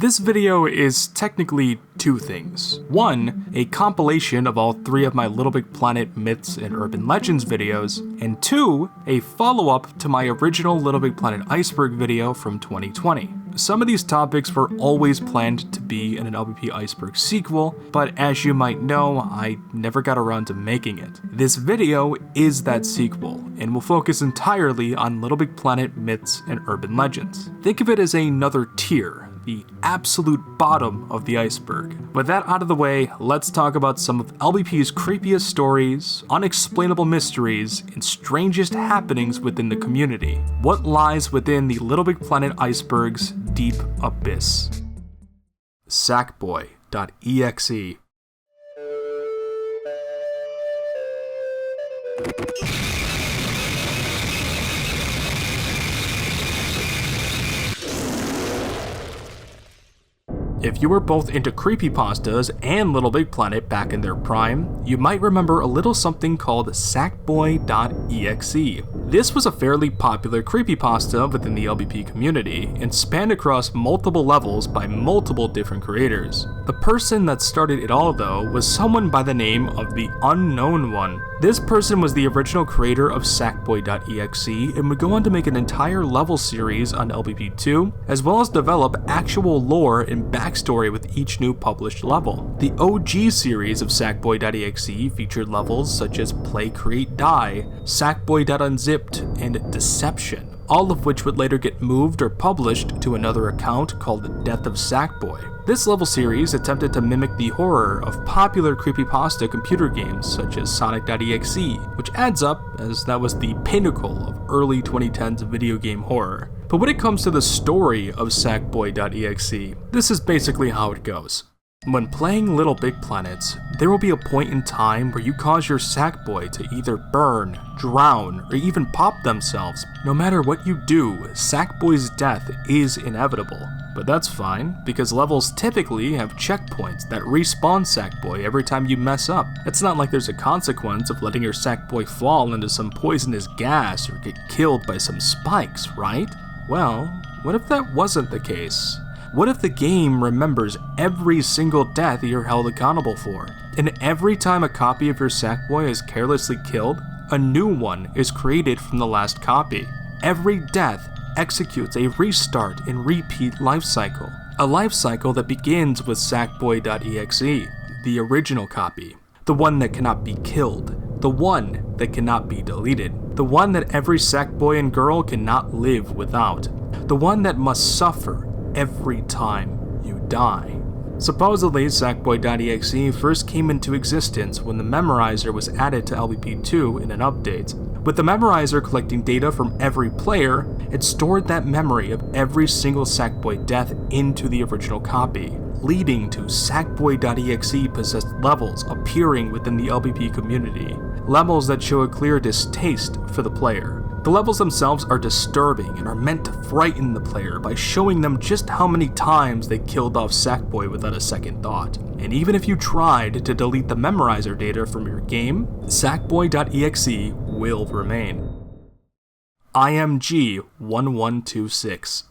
This video is technically two things. One, a compilation of all three of my Little Big Planet myths and urban legends videos, and two, a follow-up to my original Little Big Planet iceberg video from 2020. Some of these topics were always planned to be in an LBP Iceberg sequel, but as you might know, I never got around to making it. This video is that sequel, and will focus entirely on Little Big Planet myths and urban legends. Think of it as another tier, the absolute bottom of the iceberg. With that out of the way, let's talk about some of LBP's creepiest stories, unexplainable mysteries, and strangest happenings within the community. What lies within the Little Big Planet iceberg's deep abyss? Sackboy.exe. If you were both into creepypastas and Little Big Planet back in their prime, you might remember a little something called Sackboy.exe. This was a fairly popular creepypasta within the LBP community and spanned across multiple levels by multiple different creators. The person that started it all though was someone by the name of the Unknown One. This person was the original creator of Sackboy.exe and would go on to make an entire level series on LBP2, as well as develop actual lore and backstory with each new published level. The OG series of Sackboy.exe featured levels such as Play, Create, Die, Sackboy.unzipped, and Deception, all of which would later get moved or published to another account called The Death of Sackboy. This level series attempted to mimic the horror of popular creepypasta computer games such as Sonic.exe, which adds up as that was the pinnacle of early 2010s video game horror. But when it comes to the story of Sackboy.exe, this is basically how it goes. When playing Little Big Planets, there will be a point in time where you cause your Sackboy to either burn, drown, or even pop themselves. No matter what you do, Sackboy's death is inevitable. But that's fine, because levels typically have checkpoints that respawn Sackboy every time you mess up. It's not like there's a consequence of letting your Sackboy fall into some poisonous gas or get killed by some spikes, right? Well, what if that wasn't the case? What if the game remembers every single death you're held accountable for, and every time a copy of your Sackboy is carelessly killed, a new one is created from the last copy? Every death executes a restart and repeat life cycle. A life cycle that begins with Sackboy.exe, the original copy, the one that cannot be killed, the one that cannot be deleted, the one that every Sackboy and girl cannot live without, the one that must suffer every time you die. Supposedly, Sackboy.exe first came into existence when the Memorizer was added to LBP2 in an update. With the Memorizer collecting data from every player, it stored that memory of every single Sackboy death into the original copy, leading to Sackboy.exe possessed levels appearing within the LBP community, levels that show a clear distaste for the player. The levels themselves are disturbing and are meant to frighten the player by showing them just how many times they killed off Sackboy without a second thought. And even if you tried to delete the Memorizer data from your game, Sackboy.exe will remain. IMG1126.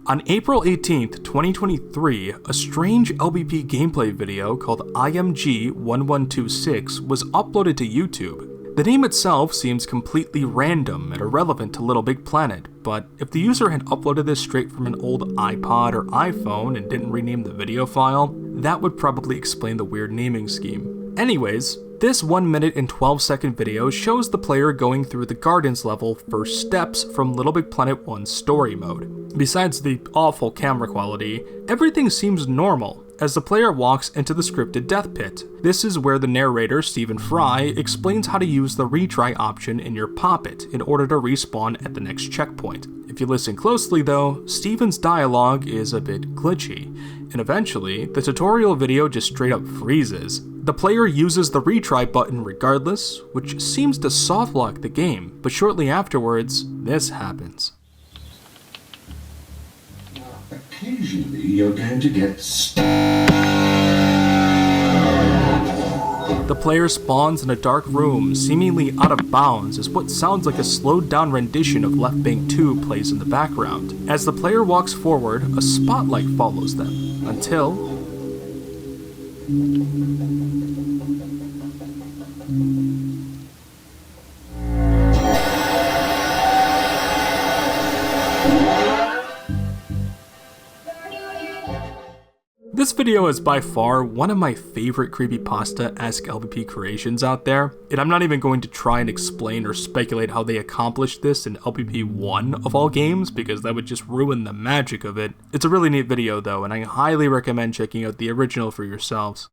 On April 18th, 2023, a strange LBP gameplay video called IMG1126 was uploaded to YouTube. The name itself seems completely random and irrelevant to Little Big Planet, but if the user had uploaded this straight from an old iPod or iPhone and didn't rename the video file, that would probably explain the weird naming scheme. Anyways, this 1 minute and 12-second video shows the player going through the Gardens level first steps from Little Big Planet 1's story mode. Besides the awful camera quality, everything seems normal as the player walks into the scripted death pit. This is where the narrator, Stephen Fry, explains how to use the retry option in your Poppet in order to respawn at the next checkpoint. If you listen closely though, Stephen's dialogue is a bit glitchy, and eventually, the tutorial video just straight up freezes. The player uses the retry button regardless, which seems to softlock the game, but shortly afterwards, this happens. Occasionally, you're going to get stuck. The player spawns in a dark room, seemingly out of bounds, as what sounds like a slowed down rendition of Left Bank 2 plays in the background. As the player walks forward, a spotlight follows them, until... This video is by far one of my favorite creepypasta-esque LBP creations out there, and I'm not even going to try and explain or speculate how they accomplished this in LBP 1 of all games, because that would just ruin the magic of it. It's a really neat video though, and I highly recommend checking out the original for yourselves.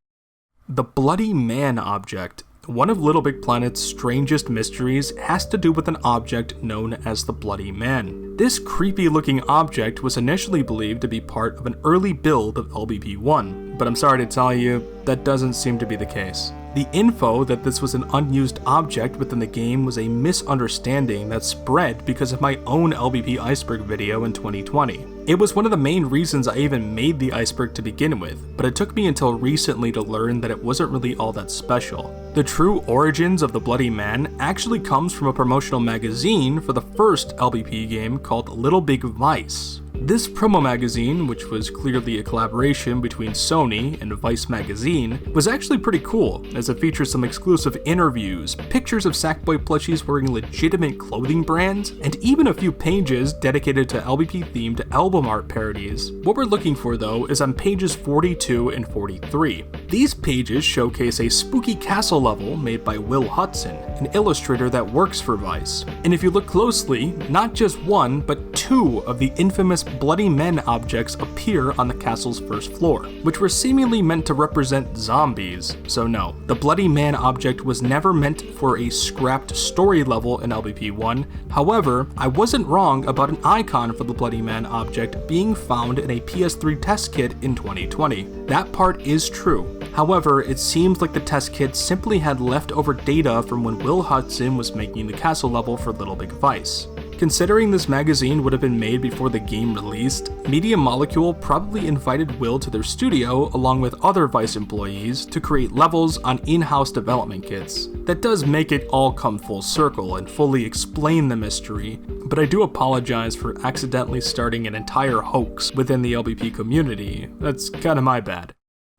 The Bloody Man object. One of Little Big Planet's strangest mysteries has to do with an object known as the Bloody Man. This creepy looking object was initially believed to be part of an early build of LBP 1, but I'm sorry to tell you, that doesn't seem to be the case. The info that this was an unused object within the game was a misunderstanding that spread because of my own LBP Iceberg video in 2020. It was one of the main reasons I even made the iceberg to begin with, but it took me until recently to learn that it wasn't really all that special. The true origins of the Bloody Man actually comes from a promotional magazine for the first LBP game called Little Big Vice. This promo magazine, which was clearly a collaboration between Sony and Vice Magazine, was actually pretty cool, as it features some exclusive interviews, pictures of Sackboy plushies wearing legitimate clothing brands, and even a few pages dedicated to LBP-themed album art parodies. What we're looking for though is on pages 42 and 43. These pages showcase a spooky castle level made by Will Hudson, an illustrator that works for Vice. And if you look closely, not just one, but two of the infamous Bloody Men objects appear on the castle's first floor, which were seemingly meant to represent zombies. So no, the Bloody Man object was never meant for a scrapped story level in LBP 1. However, I wasn't wrong about an icon for the Bloody Man object being found in a PS3 test kit in 2020. That part is true. However, it seems like the test kit simply had leftover data from when Will Hudson was making the castle level for Little Big Vice. Considering this magazine would have been made before the game released, Media Molecule probably invited Will to their studio along with other Vice employees to create levels on in-house development kits. That does make it all come full circle and fully explain the mystery, but I do apologize for accidentally starting an entire hoax within the LBP community. That's kinda my bad.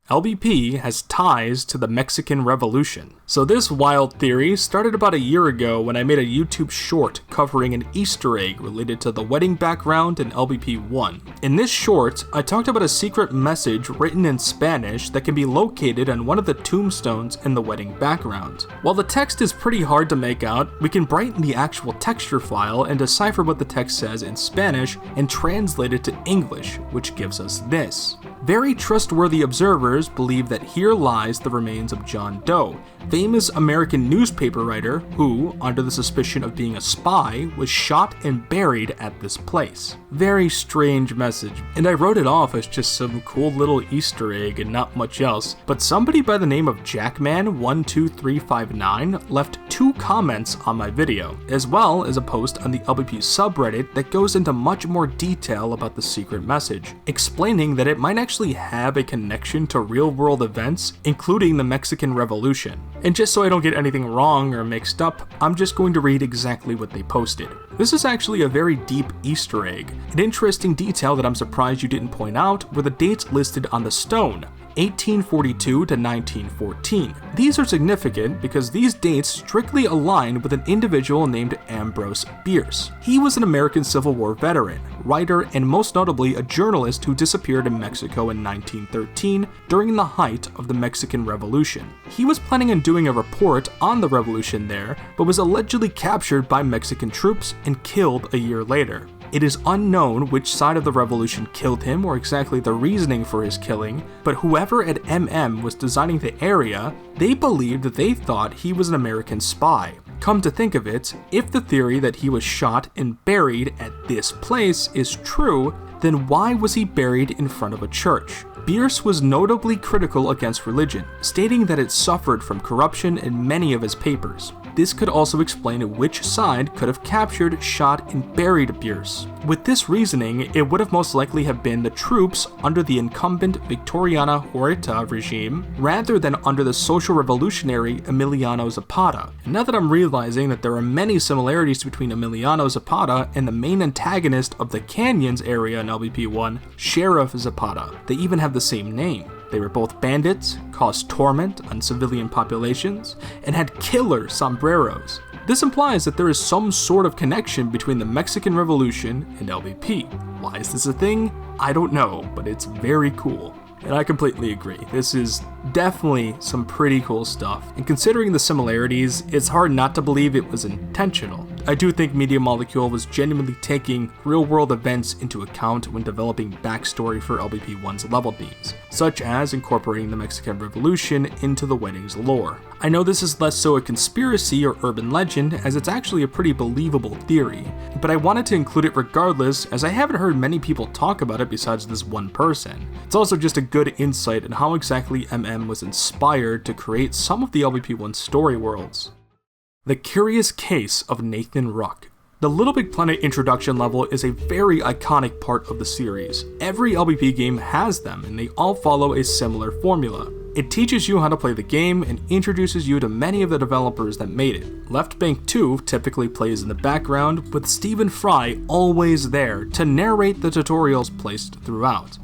LBP has ties to the Mexican Revolution. So this wild theory started about a year ago when I made a YouTube short covering an Easter egg related to the wedding background in LBP 1. In this short, I talked about a secret message written in Spanish that can be located on one of the tombstones in the wedding background. While the text is pretty hard to make out, we can brighten the actual texture file and decipher what the text says in Spanish and translate it to English, which gives us this. Very trustworthy observers believe that here lies the remains of John Doe, famous American newspaper writer who, under the suspicion of being a spy, was shot and buried at this place. Very strange message, and I wrote it off as just some cool little Easter egg and not much else, but somebody by the name of Jackman12359 left 2 comments on my video, as well as a post on the LBP subreddit that goes into much more detail about the secret message, explaining that it might actually have a connection to real-world events, including the Mexican Revolution. And just so I don't get anything wrong or mixed up, I'm just going to read exactly what they posted. This is actually a very deep Easter egg. An interesting detail that I'm surprised you didn't point out were the dates listed on the stone. 1842 to 1914. These are significant because these dates strictly align with an individual named Ambrose Bierce. He was an American Civil War veteran, writer, and most notably a journalist who disappeared in Mexico in 1913 during the height of the Mexican Revolution. He was planning on doing a report on the revolution there, but was allegedly captured by Mexican troops and killed a year later. It is unknown which side of the revolution killed him or exactly the reasoning for his killing, but whoever at MM was designing the area, they believed that they thought he was an American spy. Come to think of it, if the theory that he was shot and buried at this place is true, then why was he buried in front of a church? Bierce was notably critical against religion, stating that it suffered from corruption in many of his papers. this could also explain which side could have captured, shot, and buried Bierce. With this reasoning, it would have most likely have been the troops under the incumbent Victoriana Huerta regime, rather than under the social revolutionary Emiliano Zapata. And now that I'm realizing that there are many similarities between Emiliano Zapata and the main antagonist of the Canyons area in LBP1, Sheriff Zapata, they even have the same name. They were both bandits, caused torment on civilian populations, and had killer sombreros. This implies that there is some sort of connection between the Mexican Revolution and LBP. Why is this a thing? I don't know, but it's very cool. And I completely agree. This is definitely some pretty cool stuff. And considering the similarities, it's hard not to believe it was intentional. I do think Media Molecule was genuinely taking real-world events into account when developing backstory for LBP1's level themes, such as incorporating the Mexican Revolution into the wedding's lore. I know this is less so a conspiracy or urban legend, as it's actually a pretty believable theory, but I wanted to include it regardless, as I haven't heard many people talk about it besides this one person. It's also just a good insight in how exactly MM was inspired to create some of the LBP1 story worlds. The Curious Case of Nathan Ruck. The Little Big Planet introduction level is a very iconic part of the series. Every LBP game has them, and they all follow a similar formula. It teaches you how to play the game and introduces you to many of the developers that made it. Left Bank 2 typically plays in the background, with Stephen Fry always there to narrate the tutorials placed throughout.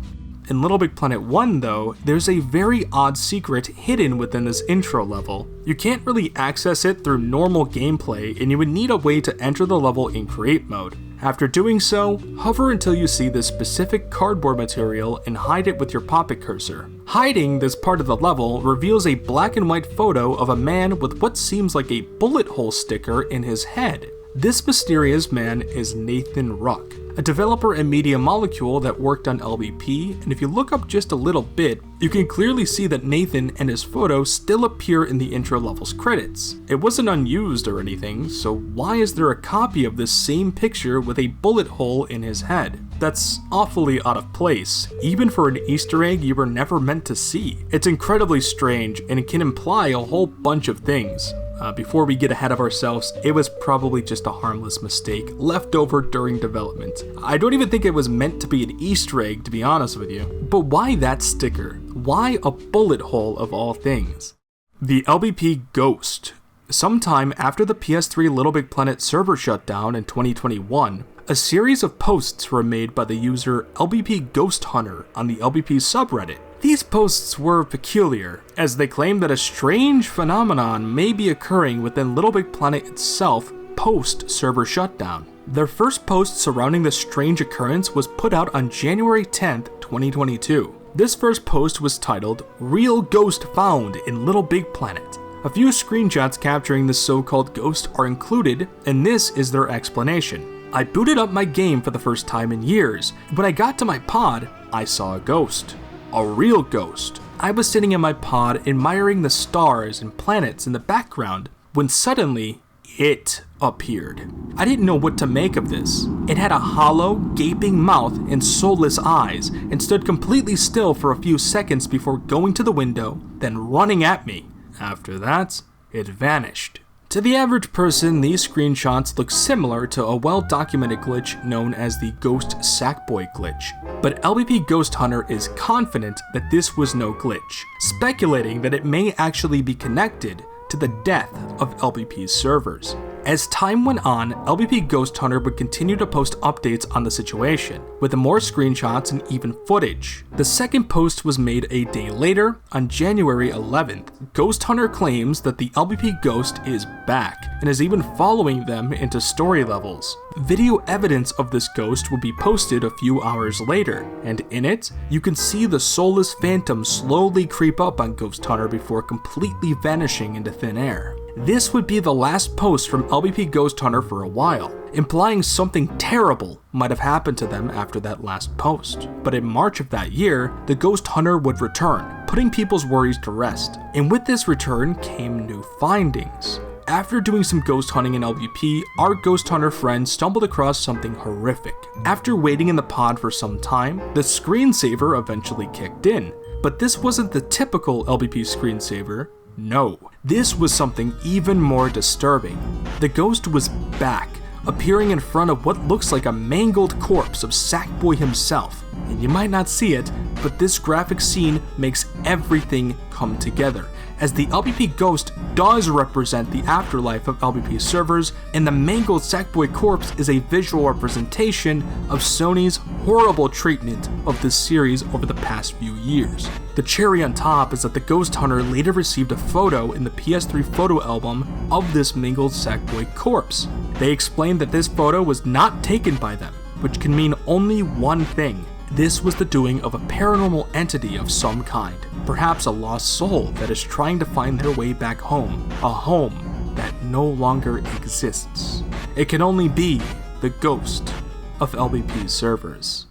In Little Big Planet 1 though, there's a very odd secret hidden within this intro level. You can't really access it through normal gameplay, and you would need a way to enter the level in create mode. After doing so, hover until you see this specific cardboard material and hide it with your poppet cursor. Hiding this part of the level reveals a black and white photo of a man with what seems like a bullet hole sticker in his head. This mysterious man is Nathan Ruck, a developer at Media Molecule that worked on LBP, and if you look up just a little bit, you can clearly see that Nathan and his photo still appear in the intro level's credits. It wasn't unused or anything, so why is there a copy of this same picture with a bullet hole in his head? That's awfully out of place, even for an Easter egg you were never meant to see. It's incredibly strange, and it can imply a whole bunch of things. Before we get ahead of ourselves, it was probably just a harmless mistake left over during development. I don't even think it was meant to be an Easter egg, to be honest with you. But why that sticker? Why a bullet hole of all things? The LBP Ghost. Sometime after the PS3 Little Big Planet server shut down in 2021, a series of posts were made by the user LBP Ghost Hunter on the LBP subreddit. These posts were peculiar, as they claimed that a strange phenomenon may be occurring within Little Big Planet itself post-server shutdown. Their first post surrounding this strange occurrence was put out on January 10th, 2022. This first post was titled, "Real Ghost Found in Little Big Planet." A few screenshots capturing this so-called ghost are included, and this is their explanation. "I booted up my game for the first time in years. When I got to my pod, I saw a ghost. A real ghost. I was sitting in my pod admiring the stars and planets in the background when suddenly it appeared. I didn't know what to make of this. It had a hollow, gaping mouth and soulless eyes and stood completely still for a few seconds before going to the window, then running at me. After that, it vanished." To the average person, these screenshots look similar to a well-documented glitch known as the Ghost Sackboy glitch, but LBP Ghost Hunter is confident that this was no glitch, speculating that it may actually be connected to the death of LBP's servers. As time went on, LBP Ghost Hunter would continue to post updates on the situation, with more screenshots and even footage. The second post was made a day later, on January 11th. Ghost Hunter claims that the LBP Ghost is back, and is even following them into story levels. Video evidence of this ghost will be posted a few hours later, and in it, you can see the soulless phantom slowly creep up on Ghost Hunter before completely vanishing into thin air. This would be the last post from LBP Ghost Hunter for a while, implying something terrible might have happened to them after that last post. But in March of that year, the Ghost Hunter would return, putting people's worries to rest. And with this return came new findings. After doing some ghost hunting in LBP, our Ghost Hunter friend stumbled across something horrific. After waiting in the pod for some time, the screensaver eventually kicked in. But this wasn't the typical LBP screensaver. No, this was something even more disturbing. The ghost was back, appearing in front of what looks like a mangled corpse of Sackboy himself. And you might not see it, but this graphic scene makes everything come together, as the LBP ghost does represent the afterlife of LBP servers, and the mangled Sackboy corpse is a visual representation of Sony's horrible treatment of this series over the past few years. The cherry on top is that the Ghost Hunter later received a photo in the PS3 photo album of this mangled Sackboy corpse. They explained that this photo was not taken by them, which can mean only one thing. This was the doing of a paranormal entity of some kind, perhaps a lost soul that is trying to find their way back home, a home that no longer exists. It can only be the ghost of LBP's servers.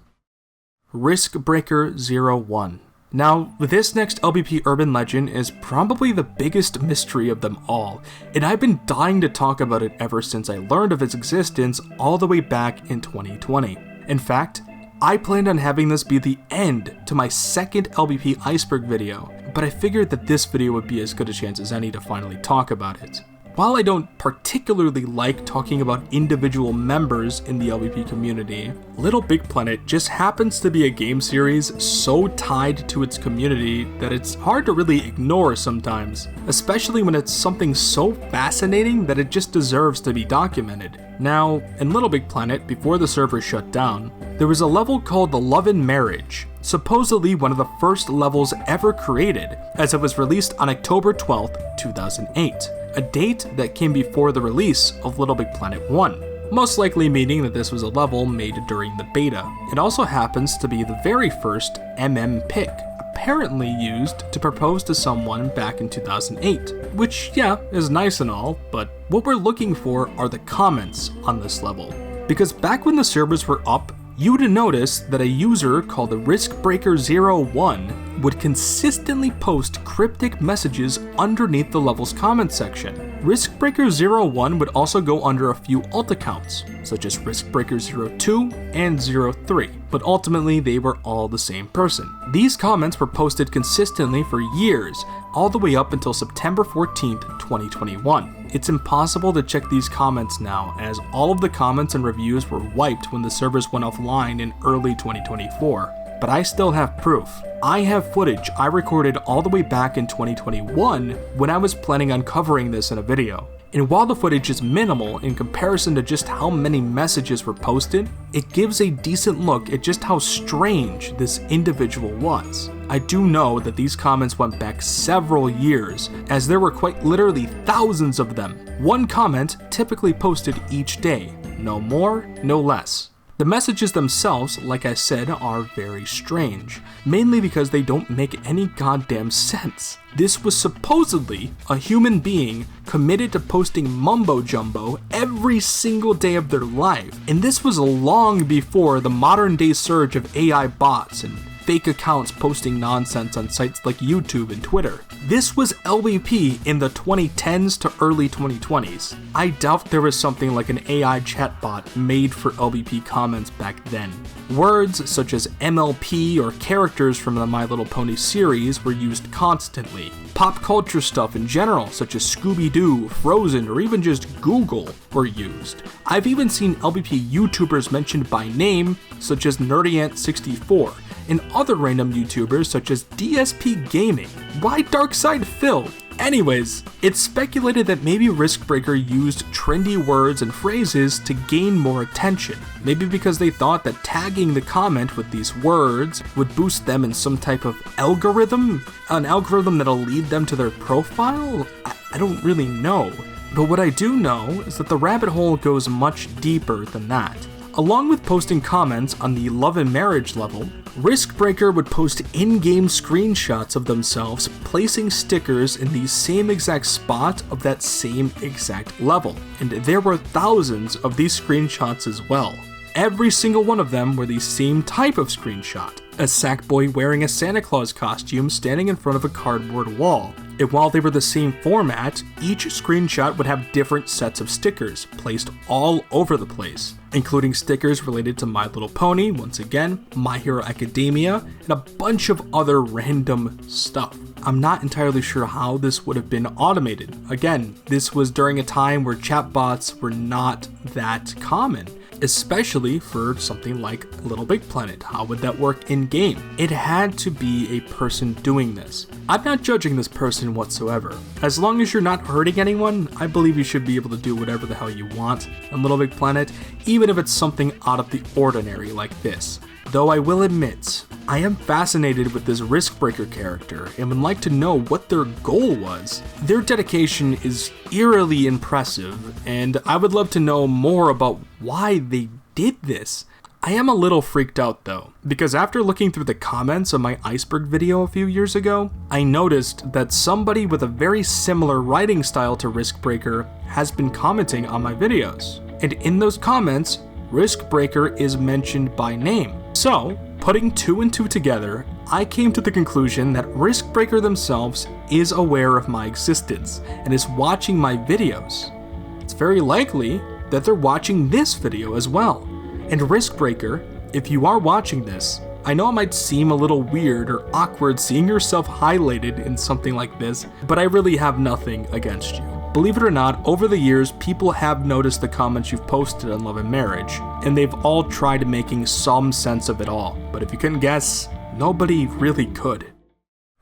Riskbreaker 01. Now, this next LBP urban legend is probably the biggest mystery of them all, and I've been dying to talk about it ever since I learned of its existence all the way back in 2020. In fact, I planned on having this be the end to my second LBP iceberg video, but I figured that this video would be as good a chance as any to finally talk about it. While I don't particularly like talking about individual members in the LBP community, Little Big Planet just happens to be a game series so tied to its community that it's hard to really ignore sometimes, especially when it's something so fascinating that it just deserves to be documented. Now, in Little Big Planet, before the server shut down, there was a level called the Love and Marriage, supposedly one of the first levels ever created, as it was released on October 12th, 2008, a date that came before the release of Little Big Planet 1, most likely meaning that this was a level made during the beta. It also happens to be the very first MM pic, apparently used to propose to someone back in 2008, which, yeah, is nice and all, but what we're looking for are the comments on this level. Because back when the servers were up, you would notice that a user called the Riskbreaker01 would consistently post cryptic messages underneath the level's comment section. Riskbreaker01 would also go under a few alt accounts, such as Riskbreaker02 and 03, but ultimately they were all the same person. These comments were posted consistently for years, all the way up until September 14th, 2021. It's impossible to check these comments now, as all of the comments and reviews were wiped when the servers went offline in early 2024. But I still have proof. I have footage I recorded all the way back in 2021 when I was planning on covering this in a video. And while the footage is minimal in comparison to just how many messages were posted, it gives a decent look at just how strange this individual was. I do know that these comments went back several years, as there were quite literally thousands of them. One comment typically posted each day, no more, no less. The messages themselves, like I said, are very strange, mainly because they don't make any goddamn sense. This was supposedly a human being committed to posting mumbo jumbo every single day of their life, and this was long before the modern day surge of AI bots and fake accounts posting nonsense on sites like YouTube and Twitter. This was LBP in the 2010s to early 2020s. I doubt there was something like an AI chatbot made for LBP comments back then. Words such as MLP or characters from the My Little Pony series were used constantly. Pop culture stuff in general, such as Scooby-Doo, Frozen, or even just Google, were used. I've even seen LBP YouTubers mentioned by name, such as NerdyAnt64, and other random YouTubers such as DSP Gaming. Why Darkside Phil? Anyways, it's speculated that maybe Riskbreaker used trendy words and phrases to gain more attention. Maybe because they thought that tagging the comment with these words would boost them in some type of algorithm? An algorithm that'll lead them to their profile? I don't really know. But what I do know is that the rabbit hole goes much deeper than that. Along with posting comments on the Love and Marriage level, Riskbreaker would post in-game screenshots of themselves placing stickers in the same exact spot of that same exact level, and there were thousands of these screenshots as well. Every single one of them were the same type of screenshot. A Sackboy wearing a Santa Claus costume standing in front of a cardboard wall, And while they were the same format, each screenshot would have different sets of stickers placed all over the place, including stickers related to My Little Pony, once again, My Hero Academia, and a bunch of other random stuff. I'm not entirely sure how this would have been automated. Again, this was during a time where chatbots were not that common, especially for something like Little Big Planet. How would that work in game? It had to be a person doing this. I'm not judging this person whatsoever. As long as you're not hurting anyone, I believe you should be able to do whatever the hell you want on Little Big Planet, even if it's something out of the ordinary like this. Though I will admit, I am fascinated with this Riskbreaker character and would like to know what their goal was. Their dedication is eerily impressive, and I would love to know more about why they did this. I am a little freaked out though, because after looking through the comments of my Iceberg video a few years ago, I noticed that somebody with a very similar writing style to Riskbreaker has been commenting on my videos. And in those comments, Riskbreaker is mentioned by name. So, putting 2 and 2 together, I came to the conclusion that Riskbreaker themselves is aware of my existence and is watching my videos. It's very likely that they're watching this video as well. And Riskbreaker, if you are watching this, I know it might seem a little weird or awkward seeing yourself highlighted in something like this, but I really have nothing against you. Believe it or not, over the years, people have noticed the comments you've posted on Love and Marriage, and they've all tried making some sense of it all. But if you couldn't guess, nobody really could.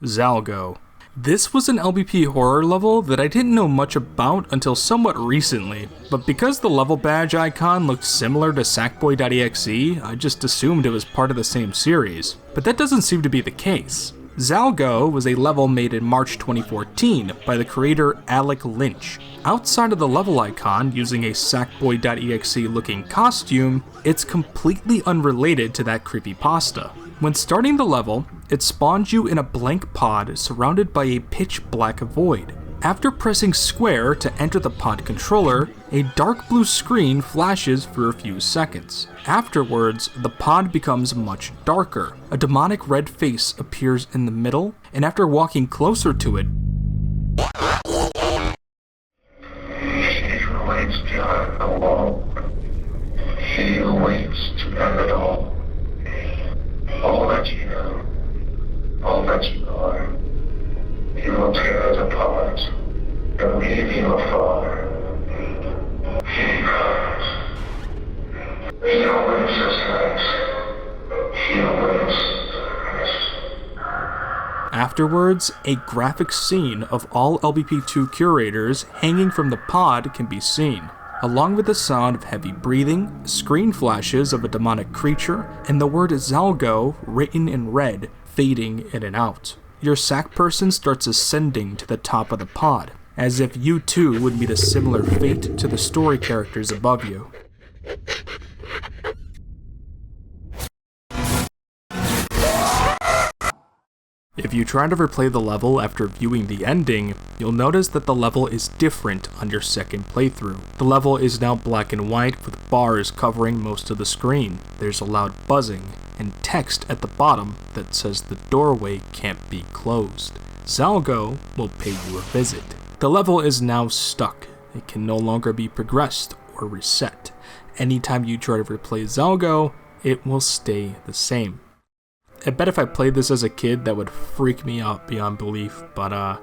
Zalgo. This was an LBP horror level that I didn't know much about until somewhat recently, but because the level badge icon looked similar to Sackboy.exe, I just assumed it was part of the same series. But that doesn't seem to be the case. Zalgo was a level made in March 2014 by the creator Alec Lynch. Outside of the level icon, using a Sackboy.exe looking costume, it's completely unrelated to that creepypasta. When starting the level, it spawns you in a blank pod surrounded by a pitch black void. After pressing square to enter the pod controller, a dark blue screen flashes for a few seconds. Afterwards, the pod becomes much darker. A demonic red face appears in the middle, and after walking closer to it, He who waits behind the wall, he who waits to end it all that you know, all that you are, he will tear it apart and leave you afar. He comes. He awaits his light. He awaits darkness. Afterwards, a graphic scene of all LBP2 curators hanging from the pod can be seen, along with the sound of heavy breathing, screen flashes of a demonic creature, and the word Zalgo written in red fading in and out. Your sack person starts ascending to the top of the pod, as if you too would meet a similar fate to the story characters above you. If you try to replay the level after viewing the ending, you'll notice that the level is different on your second playthrough. The level is now black and white with bars covering most of the screen. There's a loud buzzing and text at the bottom that says the doorway can't be closed. Zalgo will pay you a visit. The level is now stuck. It can no longer be progressed or reset. Anytime you try to replay Zalgo, it will stay the same. I bet if I played this as a kid, that would freak me out beyond belief, but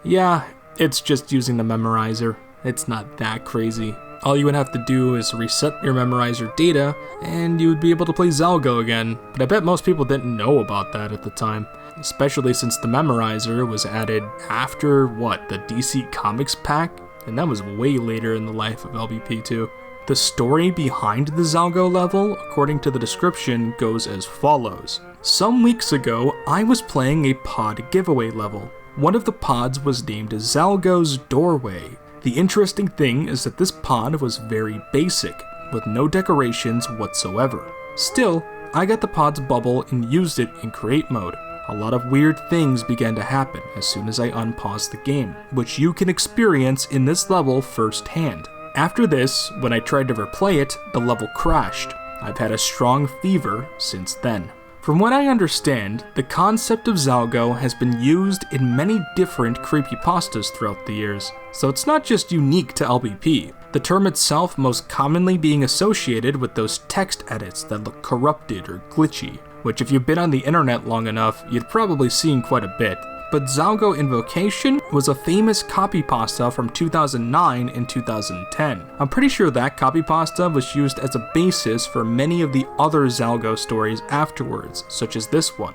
yeah, it's just using the memorizer. It's not that crazy. All you would have to do is reset your memorizer data, and you would be able to play Zalgo again, but I bet most people didn't know about that at the time, especially since the memorizer was added after, the DC Comics pack? And that was way later in the life of LBP2. The story behind the Zalgo level, according to the description, goes as follows. Some weeks ago, I was playing a pod giveaway level. One of the pods was named Zalgo's Doorway. The interesting thing is that this pod was very basic, with no decorations whatsoever. Still, I got the pod's bubble and used it in create mode. A lot of weird things began to happen as soon as I unpaused the game, which you can experience in this level firsthand. After this, when I tried to replay it, the level crashed. I've had a strong fever since then. From what I understand, the concept of Zalgo has been used in many different creepypastas throughout the years, so it's not just unique to LBP. The term itself most commonly being associated with those text edits that look corrupted or glitchy, which if you've been on the internet long enough, you've probably seen quite a bit. But Zalgo Invocation was a famous copypasta from 2009 and 2010. I'm pretty sure that copypasta was used as a basis for many of the other Zalgo stories afterwards, such as this one.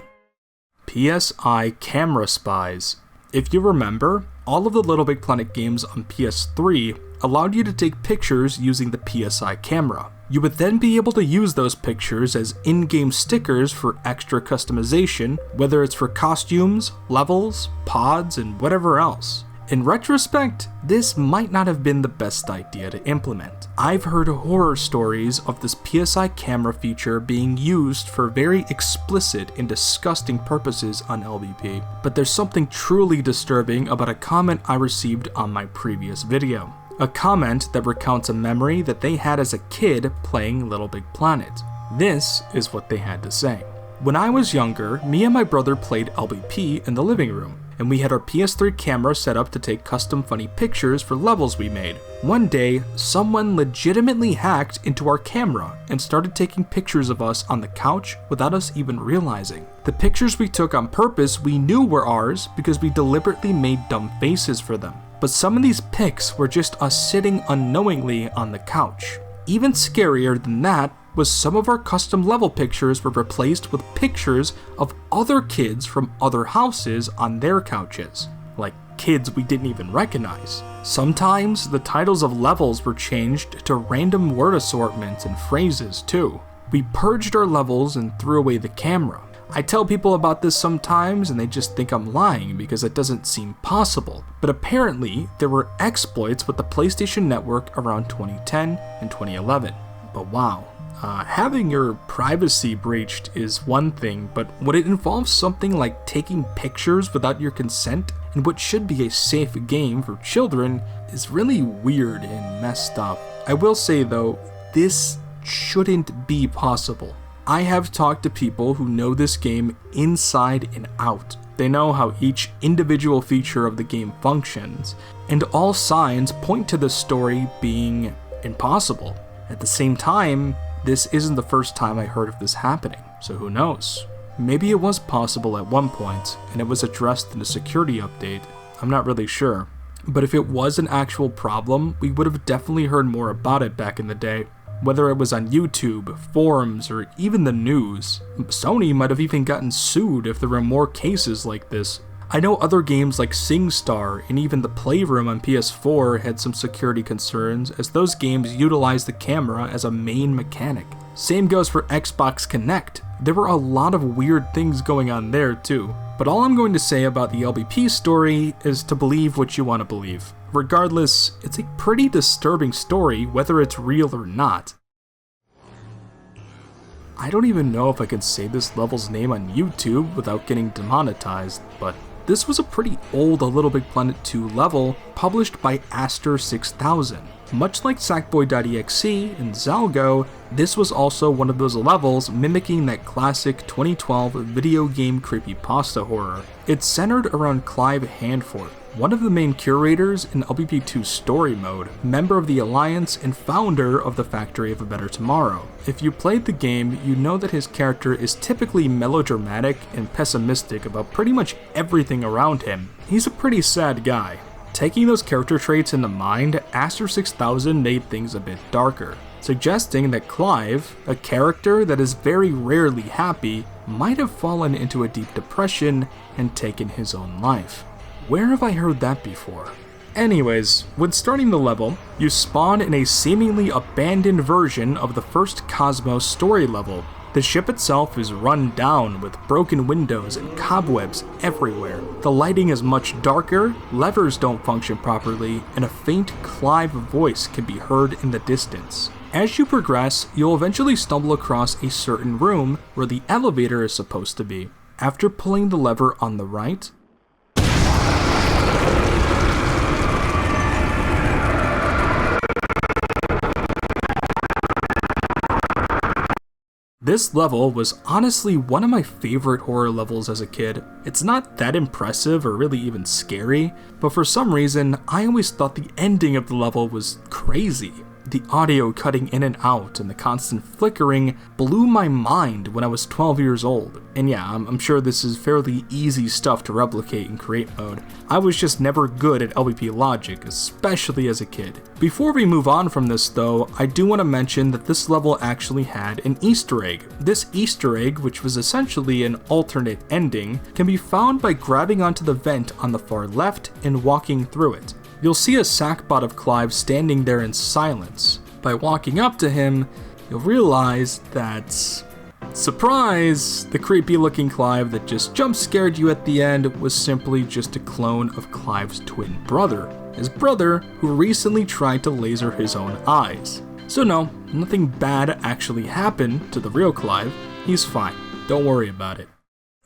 PSI Camera Spies. If you remember, all of the Little Big Planet games on PS3 allowed you to take pictures using the PSI camera. You would then be able to use those pictures as in-game stickers for extra customization, whether it's for costumes, levels, pods, and whatever else. In retrospect, this might not have been the best idea to implement. I've heard horror stories of this PSI camera feature being used for very explicit and disgusting purposes on LBP, but there's something truly disturbing about a comment I received on my previous video. A comment that recounts a memory that they had as a kid playing Little Big Planet. This is what they had to say. When I was younger, me and my brother played LBP in the living room, and we had our PS3 camera set up to take custom funny pictures for levels we made. One day, someone legitimately hacked into our camera and started taking pictures of us on the couch without us even realizing. The pictures we took on purpose we knew were ours because we deliberately made dumb faces for them. But some of these pics were just us sitting unknowingly on the couch. Even scarier than that was some of our custom level pictures were replaced with pictures of other kids from other houses on their couches. Like kids we didn't even recognize. Sometimes the titles of levels were changed to random word assortments and phrases too. We purged our levels and threw away the camera. I tell people about this sometimes and they just think I'm lying because it doesn't seem possible. But apparently, there were exploits with the PlayStation Network around 2010 and 2011. But wow, having your privacy breached is one thing, but when it involves something like taking pictures without your consent in what should be a safe game for children is really weird and messed up. I will say though, this shouldn't be possible. I have talked to people who know this game inside and out. They know how each individual feature of the game functions, and all signs point to the story being impossible. At the same time, this isn't the first time I heard of this happening, so who knows? Maybe it was possible at one point, and it was addressed in a security update. I'm not really sure. But if it was an actual problem, we would have definitely heard more about it back in the day. Whether it was on YouTube, forums, or even the news. Sony might have even gotten sued if there were more cases like this. I know other games like SingStar and even the Playroom on PS4 had some security concerns, as those games utilize the camera as a main mechanic. Same goes for Xbox Kinect. There were a lot of weird things going on there too. But all I'm going to say about the LBP story is to believe what you want to believe. Regardless, it's a pretty disturbing story whether it's real or not. I don't even know if I can say this level's name on YouTube without getting demonetized, but this was a pretty old A Little Big Planet 2 level published by Aster 6000. Much like Sackboy.exe and Zalgo, this was also one of those levels mimicking that classic 2012 video game creepypasta horror. It's centered around Clive Handforth, one of the main curators in LBP2 Story Mode, member of the Alliance and founder of the Factory of a Better Tomorrow. If you played the game, you know that his character is typically melodramatic and pessimistic about pretty much everything around him. He's a pretty sad guy. Taking those character traits into mind, Aster 6000 made things a bit darker, suggesting that Clive, a character that is very rarely happy, might have fallen into a deep depression and taken his own life. Where have I heard that before? Anyways, when starting the level, you spawn in a seemingly abandoned version of the first Cosmos story level. The ship itself is run down with broken windows and cobwebs everywhere. The lighting is much darker, levers don't function properly, and a faint Clive voice can be heard in the distance. As you progress, you'll eventually stumble across a certain room where the elevator is supposed to be. After pulling the lever on the right, This level was honestly one of my favorite horror levels as a kid. It's not that impressive or really even scary, but for some reason, I always thought the ending of the level was crazy. The audio cutting in and out and the constant flickering blew my mind when I was 12 years old. And yeah, I'm sure this is fairly easy stuff to replicate in create mode. I was just never good at LBP logic, especially as a kid. Before we move on from this though, I do want to mention that this level actually had an Easter egg. This Easter egg, which was essentially an alternate ending, can be found by grabbing onto the vent on the far left and walking through it. You'll see a sackbot of Clive standing there in silence. By walking up to him, you'll realize that, surprise, the creepy looking Clive that just jump scared you at the end was simply just a clone of Clive's twin brother. His brother, who recently tried to laser his own eyes. So no, nothing bad actually happened to the real Clive. He's fine, don't worry about it.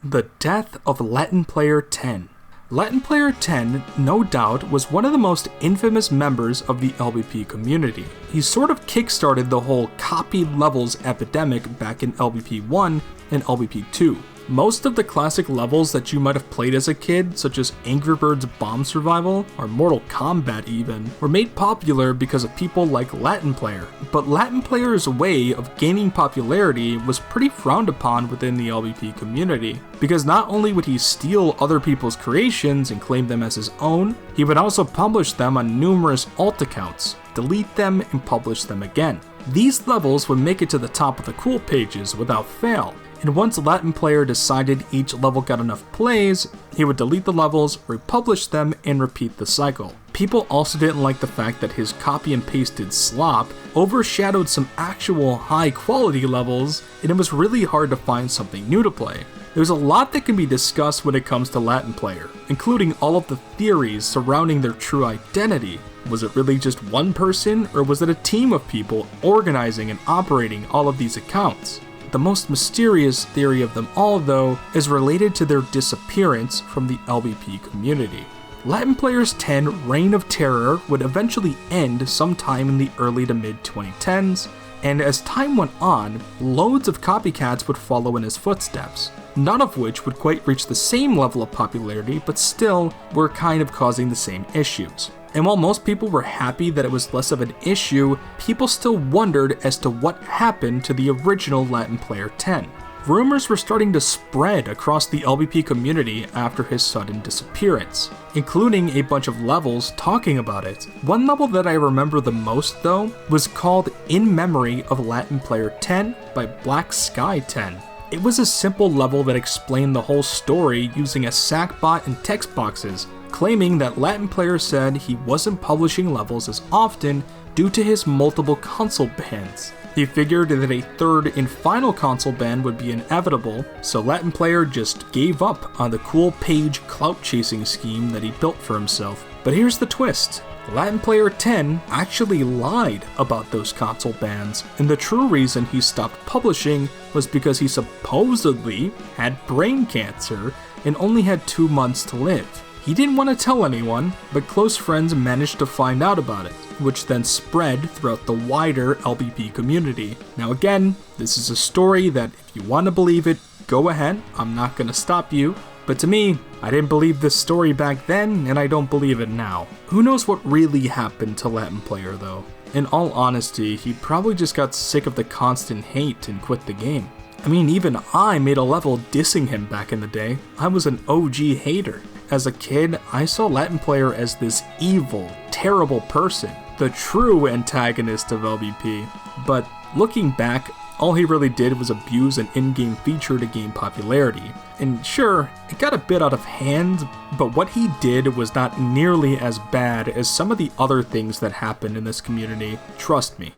The death of Latin Player 10. Latin Player 10, no doubt, was one of the most infamous members of the LBP community. He sort of kickstarted the whole copied levels epidemic back in LBP 1 and LBP 2. Most of the classic levels that you might have played as a kid, such as Angry Birds Bomb Survival, or Mortal Kombat even, were made popular because of people like Latin Player. But Latin Player's way of gaining popularity was pretty frowned upon within the LBP community, because not only would he steal other people's creations and claim them as his own, he would also publish them on numerous alt accounts, delete them and publish them again. These levels would make it to the top of the cool pages without fail. And once Latin Player decided each level got enough plays, he would delete the levels, republish them, and repeat the cycle. People also didn't like the fact that his copy and pasted slop overshadowed some actual high quality levels, and it was really hard to find something new to play. There's a lot that can be discussed when it comes to Latin Player, including all of the theories surrounding their true identity. Was it really just one person, or was it a team of people organizing and operating all of these accounts? The most mysterious theory of them all, though, is related to their disappearance from the LBP community. Latin Player's 10 Reign of Terror would eventually end sometime in the early to mid 2010s, and as time went on, loads of copycats would follow in his footsteps, none of which would quite reach the same level of popularity, but still were kind of causing the same issues. And while most people were happy that it was less of an issue, people still wondered as to what happened to the original Latin Player 10. Rumors were starting to spread across the LBP community after his sudden disappearance, including a bunch of levels talking about it. One level that I remember the most, though, was called In Memory of Latin Player 10 by Black Sky 10. It was a simple level that explained the whole story using a sackbot and text boxes, claiming that Latin Player said he wasn't publishing levels as often due to his multiple console bans. He figured that a third and final console ban would be inevitable, so Latin Player just gave up on the cool page clout chasing scheme that he built for himself. But here's the twist. Latin Player 10 actually lied about those console bans, and the true reason he stopped publishing was because he supposedly had brain cancer and only had 2 months to live. He didn't want to tell anyone, but close friends managed to find out about it, which then spread throughout the wider LBP community. Now again, this is a story that if you want to believe it, go ahead, I'm not going to stop you. But to me, I didn't believe this story back then, and I don't believe it now. Who knows what really happened to Latin Player though? In all honesty, he probably just got sick of the constant hate and quit the game. I mean, even I made a level dissing him back in the day. I was an OG hater. As a kid, I saw Latin Player as this evil, terrible person, the true antagonist of LBP. But looking back, all he really did was abuse an in-game feature to gain popularity. And sure, it got a bit out of hand, but what he did was not nearly as bad as some of the other things that happened in this community, trust me.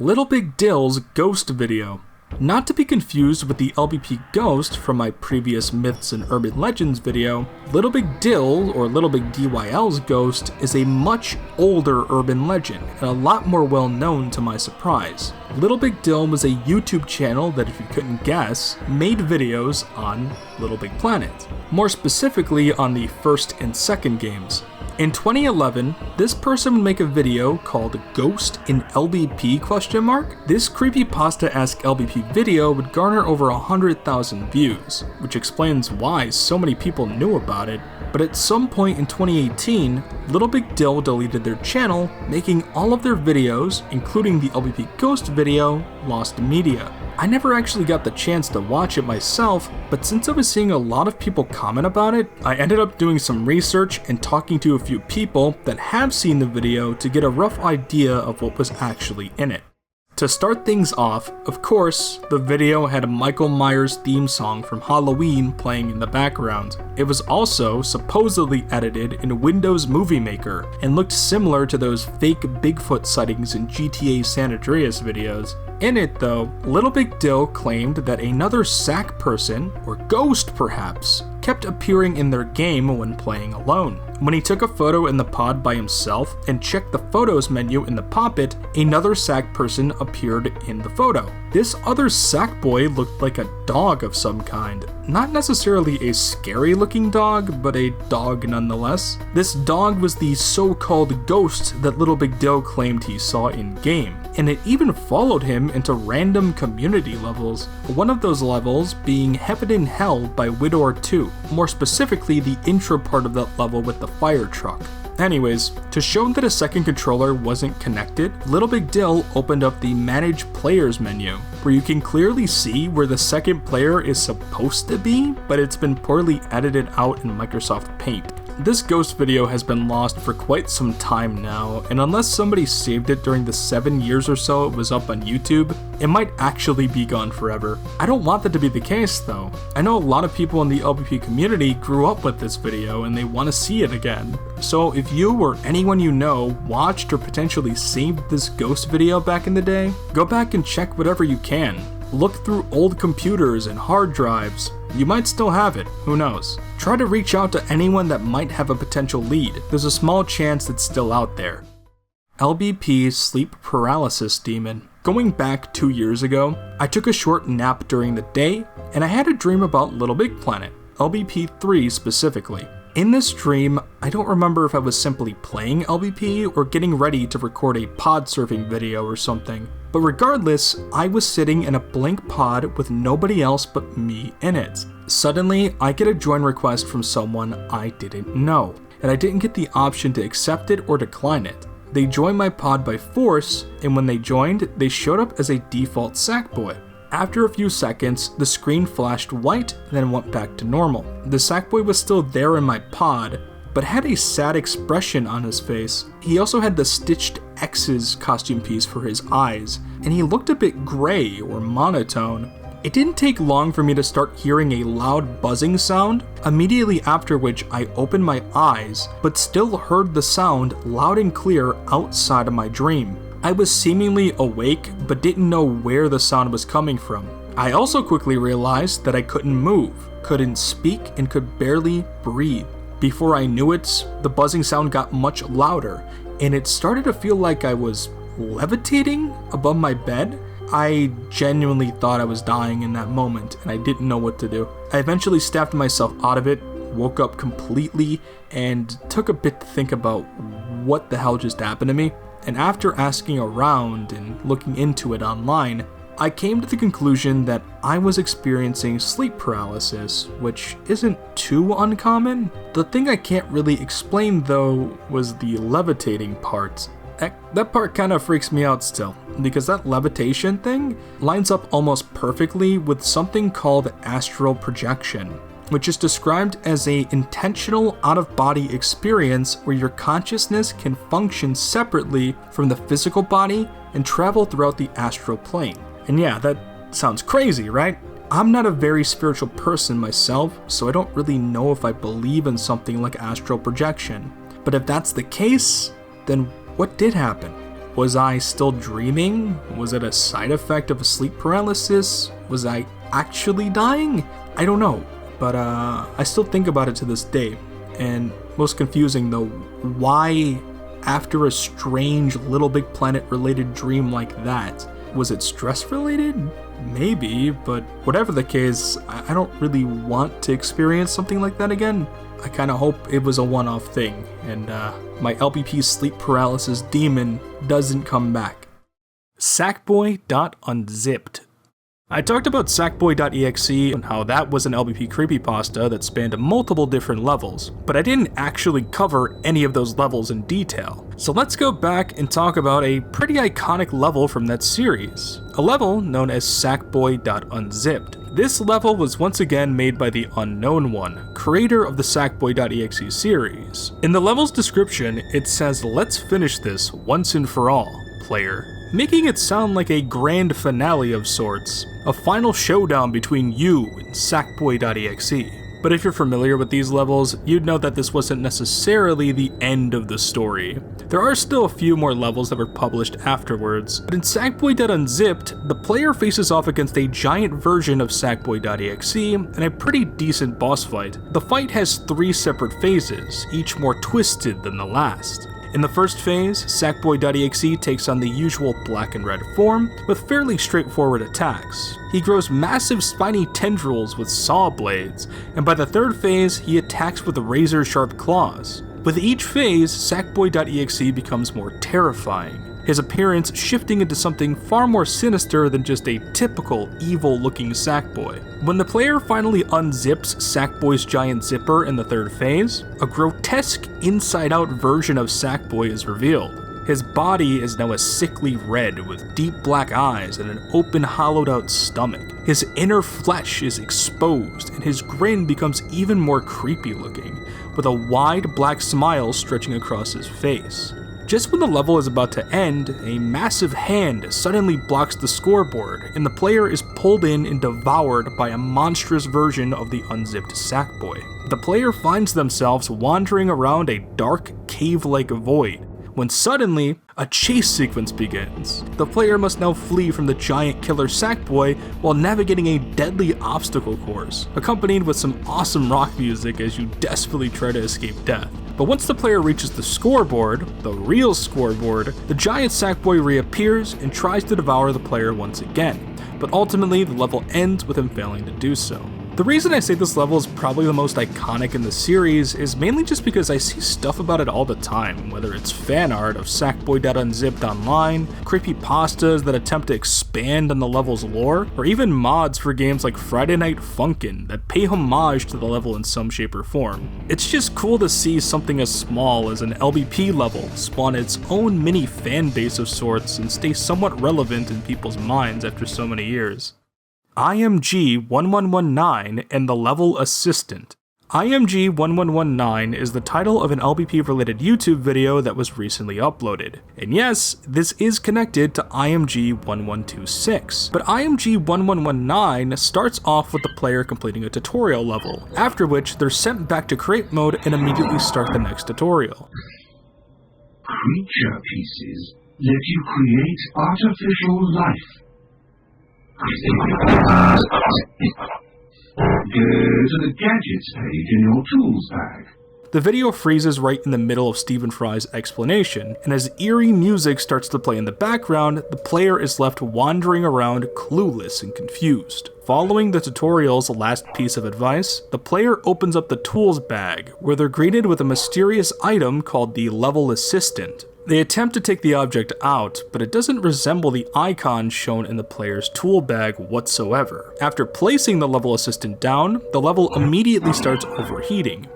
Little Big Dill's Ghost video. Not to be confused with the LBP Ghost from my previous Myths and Urban Legends video, Little Big Dill, or Little Big DYL's Ghost, is a much older urban legend, and a lot more well known to my surprise. Little Big Dill was a YouTube channel that, if you couldn't guess, made videos on Little Big Planet, more specifically on the first and second games. In 2011, this person would make a video called Ghost in LBP ? This creepypasta-esque LBP video would garner over 100,000 views, which explains why so many people knew about it. But at some point in 2018, Little Big Dill deleted their channel, making all of their videos, including the LBP Ghost video, lost media. I never actually got the chance to watch it myself, but since I was seeing a lot of people comment about it, I ended up doing some research and talking to a few people that have seen the video to get a rough idea of what was actually in it. To start things off, of course, the video had a Michael Myers theme song from Halloween playing in the background. It was also supposedly edited in Windows Movie Maker and looked similar to those fake Bigfoot sightings in GTA San Andreas videos. In it though, Little Big Dill claimed that another SAC person, or ghost perhaps, kept appearing in their game when playing alone. When he took a photo in the pod by himself and checked the photos menu in the Poppet, another SAC person appeared in the photo. This other SAC boy looked like a dog of some kind. Not necessarily a scary looking dog, but a dog nonetheless. This dog was the so-called ghost that Little Big Dill claimed he saw in-game, and it even followed him into random community levels, one of those levels being Heaven and Hell by Widor 2, more specifically the intro part of that level with the fire truck. Anyways, to show that a second controller wasn't connected, Little Big Dill opened up the Manage Players menu, where you can clearly see where the second player is supposed to be, but it's been poorly edited out in Microsoft Paint. This ghost video has been lost for quite some time now, and unless somebody saved it during the 7 years or so it was up on YouTube, it might actually be gone forever. I don't want that to be the case though. I know a lot of people in the LBP community grew up with this video and they want to see it again. So if you or anyone you know watched or potentially saved this ghost video back in the day, go back and check whatever you can. Look through old computers and hard drives. You might still have it, who knows. Try to reach out to anyone that might have a potential lead. There's a small chance it's still out there. LBP Sleep Paralysis Demon. Going back 2 years ago, I took a short nap during the day, and I had a dream about Little Big Planet, LBP 3 specifically. In this dream, I don't remember if I was simply playing LBP or getting ready to record a pod surfing video or something. But regardless, I was sitting in a blank pod with nobody else but me in it. Suddenly, I get a join request from someone I didn't know, and I didn't get the option to accept it or decline it. They joined my pod by force, and when they joined, they showed up as a default Sackboy. After a few seconds, the screen flashed white, then went back to normal. The Sackboy was still there in my pod, but had a sad expression on his face. He also had the stitched X's costume piece for his eyes, and he looked a bit gray or monotone. It didn't take long for me to start hearing a loud buzzing sound, immediately after which I opened my eyes, but still heard the sound loud and clear outside of my dream. I was seemingly awake, but didn't know where the sound was coming from. I also quickly realized that I couldn't move, couldn't speak, and could barely breathe. Before I knew it, the buzzing sound got much louder, and it started to feel like I was levitating above my bed. I genuinely thought I was dying in that moment, and I didn't know what to do. I eventually snapped myself out of it, woke up completely, and took a bit to think about what the hell just happened to me. And after asking around and looking into it online, I came to the conclusion that I was experiencing sleep paralysis, which isn't too uncommon. The thing I can't really explain though was the levitating part. That part kind of freaks me out still, because that levitation thing lines up almost perfectly with something called astral projection, which is described as an intentional out-of-body experience where your consciousness can function separately from the physical body and travel throughout the astral plane. And yeah, that sounds crazy, right? I'm not a very spiritual person myself, so I don't really know if I believe in something like astral projection. But if that's the case, then what did happen? Was I still dreaming? Was it a side effect of a sleep paralysis? Was I actually dying? I don't know. But I still think about it to this day. And most confusing though, why after a strange Little Big Planet related dream like that? Was it stress related? Maybe, but whatever the case, I don't really want to experience something like that again. I kind of hope it was a one-off thing, and my LBP sleep paralysis demon doesn't come back. Sackboy.unzipped. I talked about Sackboy.exe and how that was an LBP creepypasta that spanned multiple different levels, but I didn't actually cover any of those levels in detail. So let's go back and talk about a pretty iconic level from that series, a level known as Sackboy.unzipped. This level was once again made by the Unknown One, creator of the Sackboy.exe series. In the level's description, it says, "Let's finish this once and for all, player," making it sound like a grand finale of sorts, a final showdown between you and Sackboy.exe. But if you're familiar with these levels, you'd know that this wasn't necessarily the end of the story. There are still a few more levels that were published afterwards, but in Sackboy.unzipped, the player faces off against a giant version of Sackboy.exe in a pretty decent boss fight. The fight has 3 separate phases, each more twisted than the last. In the first phase, Sackboy.exe takes on the usual black and red form, with fairly straightforward attacks. He grows massive spiny tendrils with saw blades, and by the third phase, he attacks with razor-sharp claws. With each phase, Sackboy.exe becomes more terrifying, his appearance shifting into something far more sinister than just a typical evil-looking Sackboy. When the player finally unzips Sackboy's giant zipper in the third phase, a grotesque inside-out version of Sackboy is revealed. His body is now a sickly red with deep black eyes and an open hollowed-out stomach. His inner flesh is exposed, and his grin becomes even more creepy-looking, with a wide black smile stretching across his face. Just when the level is about to end, a massive hand suddenly blocks the scoreboard, and the player is pulled in and devoured by a monstrous version of the unzipped Sackboy. The player finds themselves wandering around a dark, cave-like void, when suddenly, a chase sequence begins. The player must now flee from the giant killer Sackboy while navigating a deadly obstacle course, accompanied with some awesome rock music as you desperately try to escape death. But once the player reaches the scoreboard, the real scoreboard, the giant Sackboy reappears and tries to devour the player once again, but ultimately the level ends with him failing to do so. The reason I say this level is probably the most iconic in the series is mainly just because I see stuff about it all the time, whether it's fan art of Sackboy.unzipped online, creepypastas that attempt to expand on the level's lore, or even mods for games like Friday Night Funkin' that pay homage to the level in some shape or form. It's just cool to see something as small as an LBP level spawn its own mini fan base of sorts and stay somewhat relevant in people's minds after so many years. IMG1119 and the Level Assistant. IMG1119 is the title of an LBP-related YouTube video that was recently uploaded. And yes, this is connected to IMG1126, but IMG1119 starts off with the player completing a tutorial level, after which they're sent back to create mode and immediately start the next tutorial. Creature pieces let you create artificial life. Go to the Gadgets page in your tools bag. The video freezes right in the middle of Stephen Fry's explanation, and as eerie music starts to play in the background, the player is left wandering around clueless and confused. Following the tutorial's last piece of advice, the player opens up the tools bag, where they're greeted with a mysterious item called the Level Assistant. They attempt to take the object out, but it doesn't resemble the icon shown in the player's tool bag whatsoever. After placing the Level Assistant down, the level immediately starts overheating.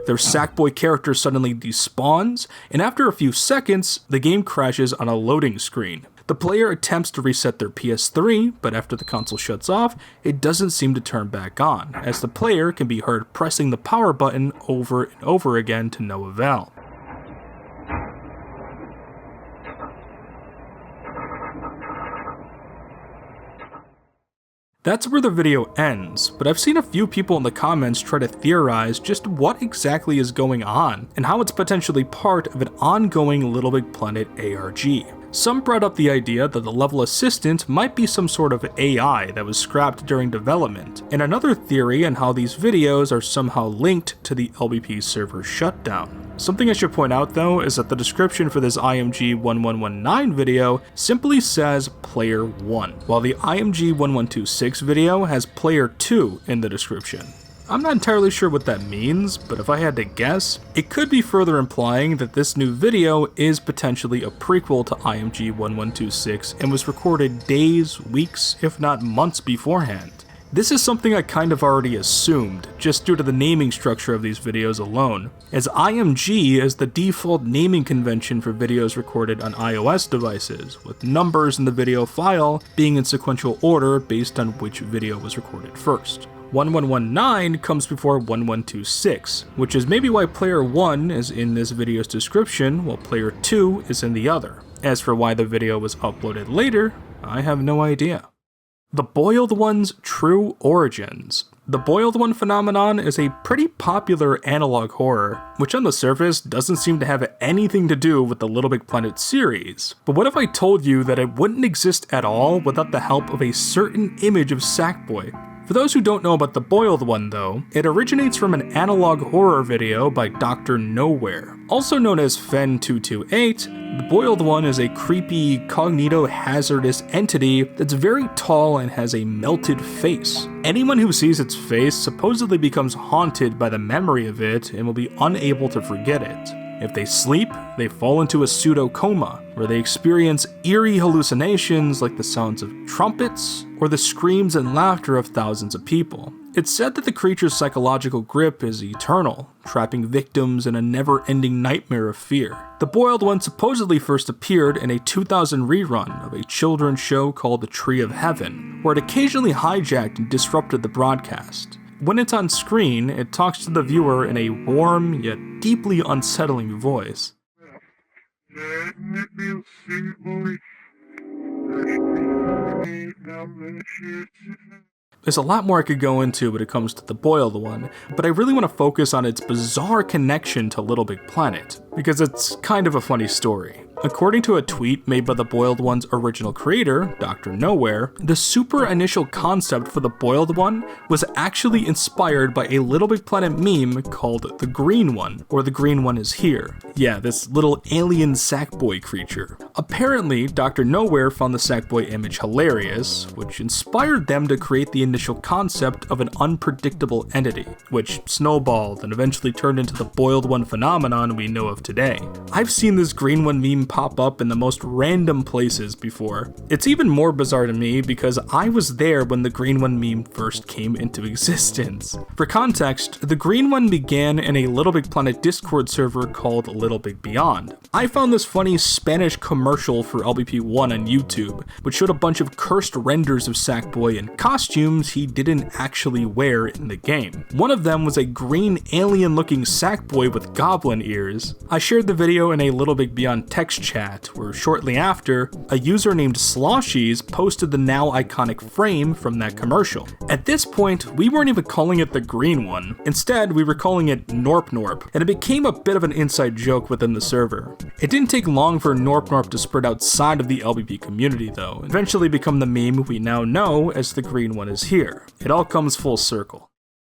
Their Sackboy character suddenly despawns, and after a few seconds, the game crashes on a loading screen. The player attempts to reset their PS3, but after the console shuts off, it doesn't seem to turn back on, as the player can be heard pressing the power button over and over again to no avail. That's where the video ends, but I've seen a few people in the comments try to theorize just what exactly is going on, and how it's potentially part of an ongoing Little Big Planet ARG. Some brought up the idea that the level assistant might be some sort of AI that was scrapped during development, and another theory on how these videos are somehow linked to the LBP server shutdown. Something I should point out though is that the description for this IMG 1119 video simply says Player 1, while the IMG 1126 video has Player 2 in the description. I'm not entirely sure what that means, but if I had to guess, it could be further implying that this new video is potentially a prequel to IMG 1126 and was recorded days, weeks, if not months beforehand. This is something I kind of already assumed, just due to the naming structure of these videos alone, as IMG is the default naming convention for videos recorded on iOS devices, with numbers in the video file being in sequential order based on which video was recorded first. 1119 comes before 1126, which is maybe why Player 1 is in this video's description while Player 2 is in the other. As for why the video was uploaded later, I have no idea. The Boiled One's true origins. The Boiled One phenomenon is a pretty popular analog horror, which on the surface doesn't seem to have anything to do with the Little Big Planet series. But what if I told you that it wouldn't exist at all without the help of a certain image of Sackboy? For those who don't know about the Boiled One though, it originates from an analog horror video by Dr. Nowhere. Also known as Fen228, the Boiled One is a creepy, cognito-hazardous entity that's very tall and has a melted face. Anyone who sees its face supposedly becomes haunted by the memory of it and will be unable to forget it. If they sleep, they fall into a pseudo-coma, where they experience eerie hallucinations like the sounds of trumpets or the screams and laughter of thousands of people. It's said that the creature's psychological grip is eternal, trapping victims in a never-ending nightmare of fear. The Boiled One supposedly first appeared in a 2000 rerun of a children's show called The Tree of Heaven, where it occasionally hijacked and disrupted the broadcast. When it's on screen, it talks to the viewer in a warm yet deeply unsettling voice. There's a lot more I could go into when it comes to the Boiled One, but I really want to focus on its bizarre connection to Little Big Planet, because it's kind of a funny story. According to a tweet made by the Boiled One's original creator, Dr. Nowhere, the super initial concept for the Boiled One was actually inspired by a Little Big Planet meme called the Green One, or the Green One is Here. Yeah, this little alien Sackboy creature. Apparently, Dr. Nowhere found the Sackboy image hilarious, which inspired them to create the initial concept of an unpredictable entity, which snowballed and eventually turned into the Boiled One phenomenon we know of today. I've seen this Green One meme pop up in the most random places before. It's even more bizarre to me because I was there when the Green One meme first came into existence. For context, the Green One began in a Little Big Planet Discord server called Little Big Beyond. I found this funny Spanish commercial for LBP1 on YouTube, which showed a bunch of cursed renders of Sackboy in costumes he didn't actually wear in the game. One of them was a green alien-looking Sackboy with goblin ears. I shared the video in a Little Big Beyond text chat, where shortly after, a user named Sloshies posted the now iconic frame from that commercial. At this point, we weren't even calling it the Green One. Instead, we were calling it Norp Norp, and it became a bit of an inside joke within the server. It didn't take long for Norp Norp to spread outside of the LBP community though, and eventually become the meme we now know as the Green One is Here. It all comes full circle.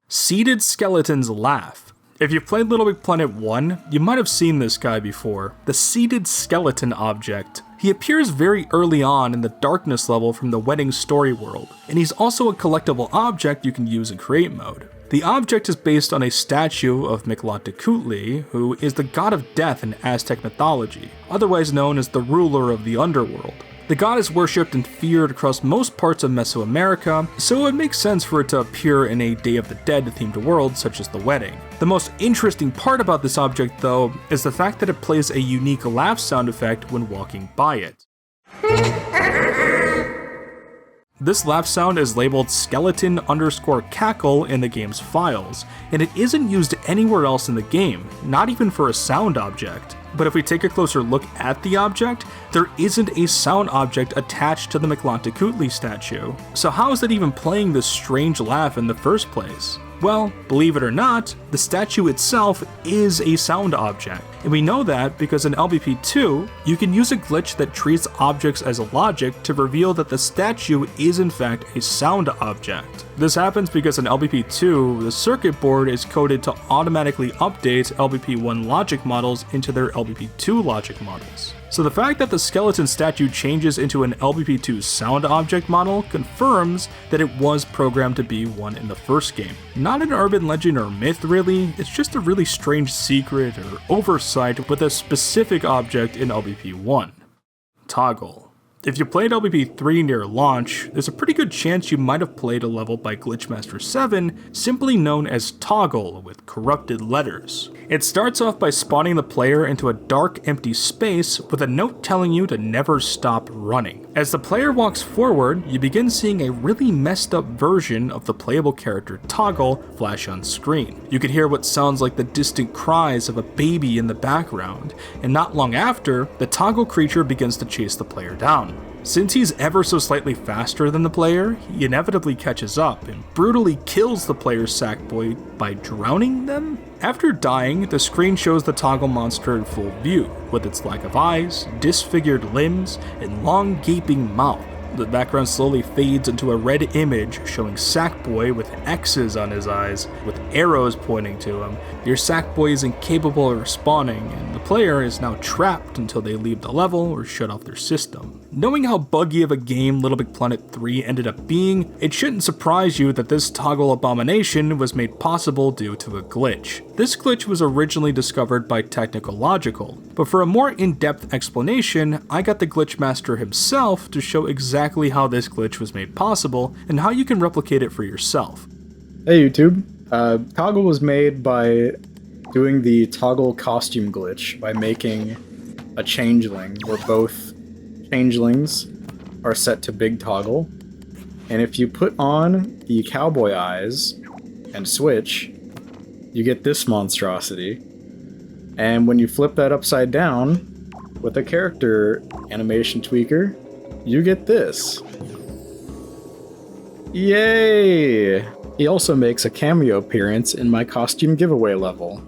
Seated Skeleton's Laugh. If you've played Little Big Planet 1, you might have seen this guy before, the Seated Skeleton object. He appears very early on in the Darkness level from the Wedding Story world, and he's also a collectible object you can use in Create mode. The object is based on a statue of Mictlantecuhtli, who is the god of death in Aztec mythology, otherwise known as the ruler of the underworld. The god is worshipped and feared across most parts of Mesoamerica, so it makes sense for it to appear in a Day of the Dead themed world such as The Wedding. The most interesting part about this object though, is the fact that it plays a unique laugh sound effect when walking by it. This laugh sound is labeled skeleton_cackle in the game's files, and it isn't used anywhere else in the game, not even for a sound object. But if we take a closer look at the object, there isn't a sound object attached to the Mictlantecuhtli statue. So how is it even playing this strange laugh in the first place? Well, believe it or not, the statue itself is a sound object. And we know that because in LBP 2, you can use a glitch that treats objects as logic to reveal that the statue is in fact a sound object. This happens because in LBP 2, the circuit board is coded to automatically update LBP 1 logic models into their LBP 2 logic models. So the fact that the skeleton statue changes into an LBP 2 sound object model confirms that it was programmed to be one in the first game. Not an urban legend or myth really, it's just a really strange secret or oversight with a specific object in LBP 1. Toggle. If you played LBP 3 near launch, there's a pretty good chance you might have played a level by Glitchmaster 7 simply known as Toggle with corrupted letters. It starts off by spawning the player into a dark, empty space with a note telling you to never stop running. As the player walks forward, you begin seeing a really messed up version of the playable character Toggle flash on screen. You can hear what sounds like the distant cries of a baby in the background, and not long after, the Toggle creature begins to chase the player down. Since he's ever so slightly faster than the player, he inevitably catches up and brutally kills the player's Sackboy by drowning them? After dying, the screen shows the Toggle monster in full view, with its lack of eyes, disfigured limbs, and long gaping mouth. The background slowly fades into a red image showing Sackboy with X's on his eyes, with arrows pointing to him. Your Sackboy is incapable of respawning, and the player is now trapped until they leave the level or shut off their system. Knowing how buggy of a game Little Big Planet 3 ended up being, it shouldn't surprise you that this Toggle abomination was made possible due to a glitch. This glitch was originally discovered by Technical Logical, but for a more in-depth explanation, I got the Glitchmaster himself to show exactly how this glitch was made possible and how you can replicate it for yourself. Hey YouTube, Toggle was made by doing the Toggle costume glitch by making a changeling where both changelings are set to big toggle, and if you put on the cowboy eyes and switch, you get this monstrosity, and when you flip that upside down with a character animation tweaker, you get this. Yay! He also makes a cameo appearance in my costume giveaway level.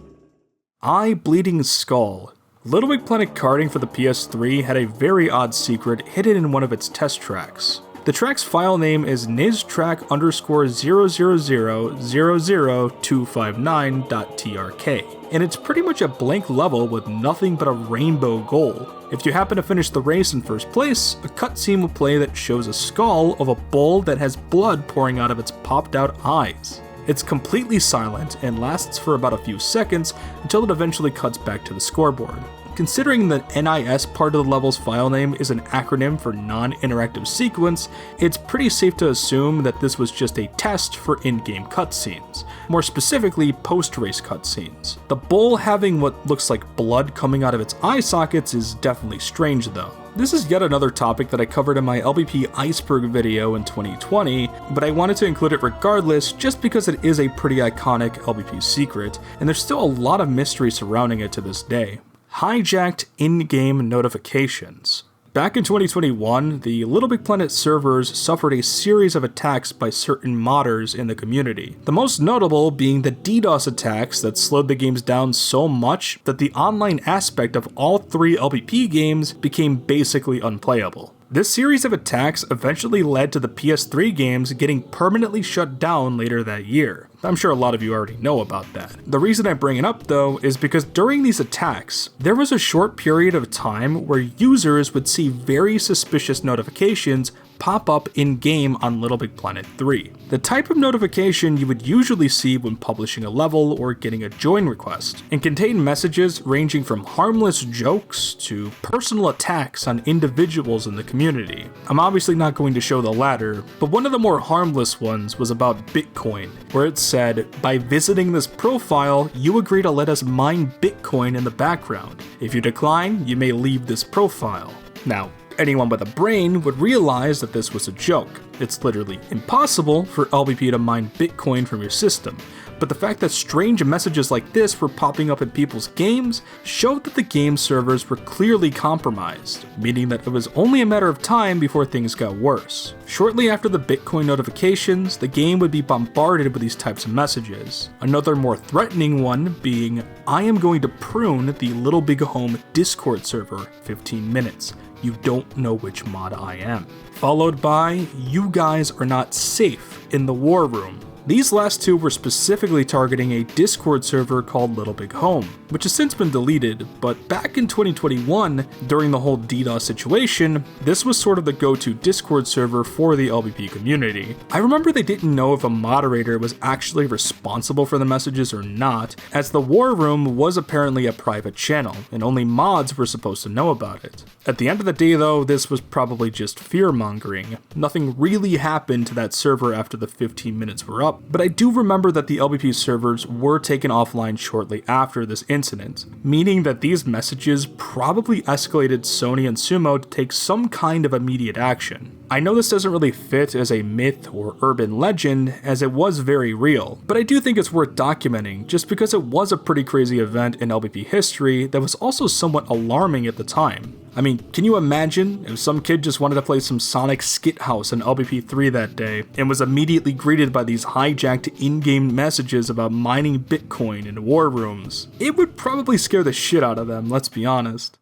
Eye Bleeding Skull. Little Big Planet karting for the PS3 had a very odd secret hidden in one of its test tracks. The track's file name is niztrack_000000259.trk, and it's pretty much a blank level with nothing but a rainbow goal. If you happen to finish the race in first place, a cutscene will play that shows a skull of a bull that has blood pouring out of its popped out eyes. It's completely silent and lasts for about a few seconds until it eventually cuts back to the scoreboard. Considering the NIS part of the level's file name is an acronym for non-interactive sequence, it's pretty safe to assume that this was just a test for in-game cutscenes, more specifically post-race cutscenes. The bull having what looks like blood coming out of its eye sockets is definitely strange though. This is yet another topic that I covered in my LBP Iceberg video in 2020, but I wanted to include it regardless just because it is a pretty iconic LBP secret, and there's still a lot of mystery surrounding it to this day. Hijacked in-game notifications. Back in 2021, the Little Big Planet servers suffered a series of attacks by certain modders in the community. The most notable being the DDoS attacks that slowed the games down so much that the online aspect of all three LBP games became basically unplayable. This series of attacks eventually led to the PS3 games getting permanently shut down later that year. I'm sure a lot of you already know about that. The reason I bring it up though is because during these attacks, there was a short period of time where users would see very suspicious notifications pop up in-game on Little Big Planet 3. The type of notification you would usually see when publishing a level or getting a join request, and contain messages ranging from harmless jokes to personal attacks on individuals in the community. I'm obviously not going to show the latter, but one of the more harmless ones was about Bitcoin, where it said, "By visiting this profile, you agree to let us mine Bitcoin in the background. If you decline, you may leave this profile." Now, anyone with a brain would realize that this was a joke. It's literally impossible for LBP to mine Bitcoin from your system, but the fact that strange messages like this were popping up in people's games showed that the game servers were clearly compromised, meaning that it was only a matter of time before things got worse. Shortly after the Bitcoin notifications, the game would be bombarded with these types of messages. Another more threatening one being, "I am going to prune the Little Big Home Discord server 15 minutes. You don't know which mod I am." Followed by, "You guys are not safe in the war room." These last two were specifically targeting a Discord server called Little Big Home, which has since been deleted, but back in 2021, during the whole DDoS situation, this was sort of the go-to Discord server for the LBP community. I remember they didn't know if a moderator was actually responsible for the messages or not, as the war room was apparently a private channel, and only mods were supposed to know about it. At the end of the day though, this was probably just fear-mongering. Nothing really happened to that server after the 15 minutes were up, but I do remember that the LBP servers were taken offline shortly after this incident, meaning that these messages probably escalated Sony and Sumo to take some kind of immediate action. I know this doesn't really fit as a myth or urban legend, as it was very real, but I do think it's worth documenting just because it was a pretty crazy event in LBP history that was also somewhat alarming at the time. I mean, can you imagine if some kid just wanted to play some Sonic Skit House in LBP3 that day and was immediately greeted by these hijacked in-game messages about mining Bitcoin in war rooms? It would probably scare the shit out of them, let's be honest.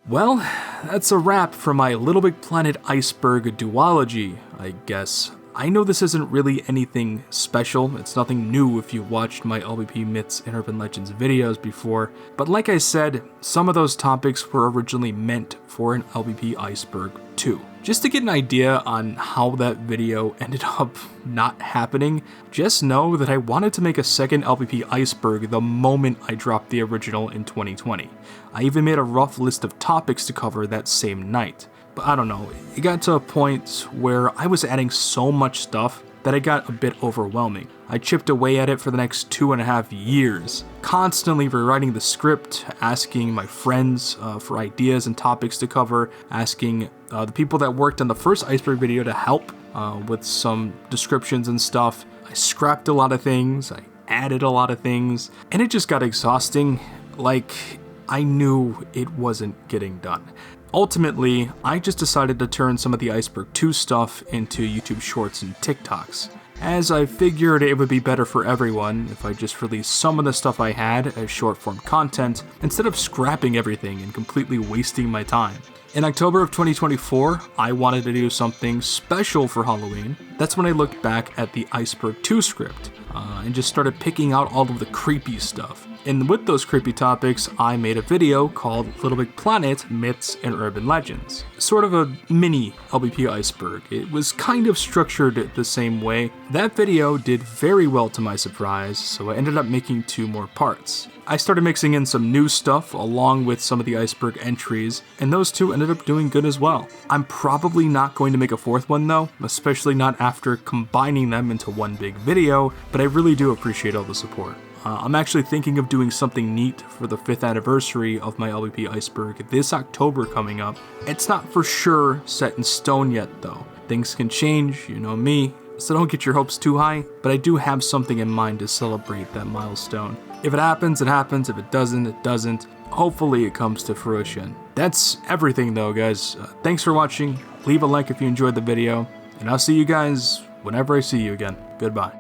Well, that's a wrap for my Little Big Planet iceberg duology, I guess. I know this isn't really anything special, it's nothing new if you watched my LBP Myths and Urban Legends videos before, but like I said, some of those topics were originally meant for an LBP Iceberg 2. Just to get an idea on how that video ended up not happening, just know that I wanted to make a second LBP Iceberg the moment I dropped the original in 2020. I even made a rough list of topics to cover that same night. But I don't know, it got to a point where I was adding so much stuff that it got a bit overwhelming. I chipped away at it for the next 2.5 years, constantly rewriting the script, asking my friends for ideas and topics to cover, asking the people that worked on the first Iceberg video to help with some descriptions and stuff. I scrapped a lot of things, I added a lot of things, and it just got exhausting. Like, I knew it wasn't getting done. Ultimately, I just decided to turn some of the Iceberg 2 stuff into YouTube Shorts and TikToks, as I figured it would be better for everyone if I just released some of the stuff I had as short-form content, instead of scrapping everything and completely wasting my time. In October of 2024, I wanted to do something special for Halloween. That's when I looked back at the Iceberg 2 script, and just started picking out all of the creepy stuff. And with those creepy topics, I made a video called Little Big Planet Myths and Urban Legends. Sort of a mini LBP Iceberg. It was kind of structured the same way. That video did very well to my surprise, so I ended up making 2 more parts. I started mixing in some new stuff along with some of the Iceberg entries, and those 2 ended up doing good as well. I'm probably not going to make a 4th one though, especially not after combining them into one big video, but I really do appreciate all the support. I'm actually thinking of doing something neat for the 5th anniversary of my LBP Iceberg this October coming up. It's not for sure set in stone yet though. Things can change, you know me, so don't get your hopes too high, but I do have something in mind to celebrate that milestone. If it happens, it happens. If it doesn't, it doesn't. Hopefully it comes to fruition. That's everything though, guys. Thanks for watching. Leave a like if you enjoyed the video, and I'll see you guys whenever I see you again. Goodbye.